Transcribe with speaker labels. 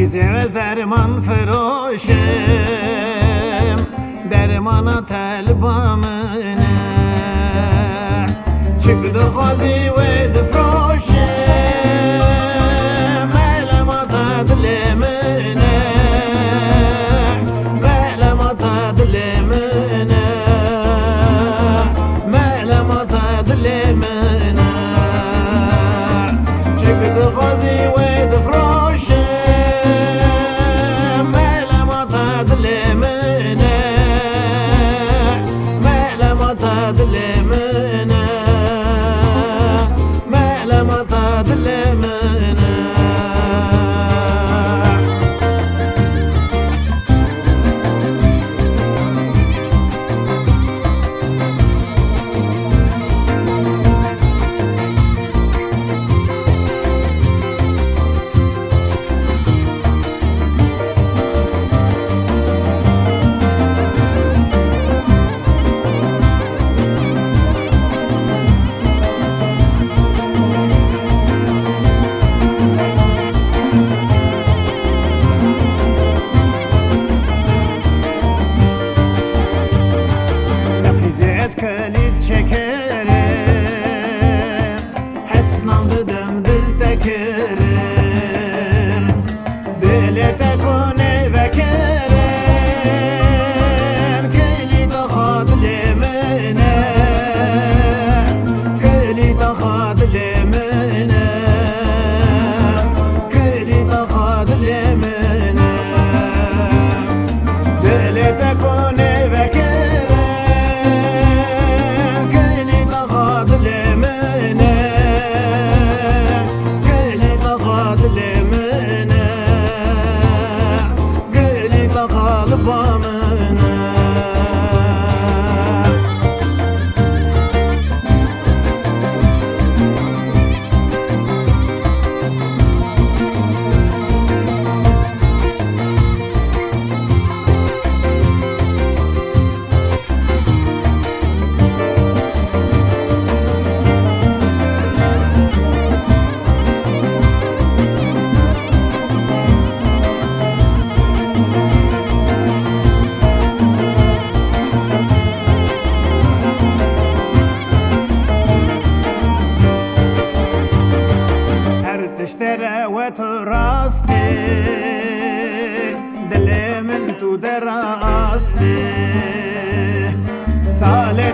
Speaker 1: از درمان فروشم درمان طلبامنه چقدر خوازی و دفروشم علمات دلمنه علمات دلمنه علمات دلمنه چقدر خوازی و دفروشم كليت شكرم حسنا بدم دل تكرم دل تكون بكرم كلي تخاض لمنا كلي تخاض لمنا كلي تخاض لمنا دل تكون بكرم تشترى وتراستي دل من تو دراستي صالح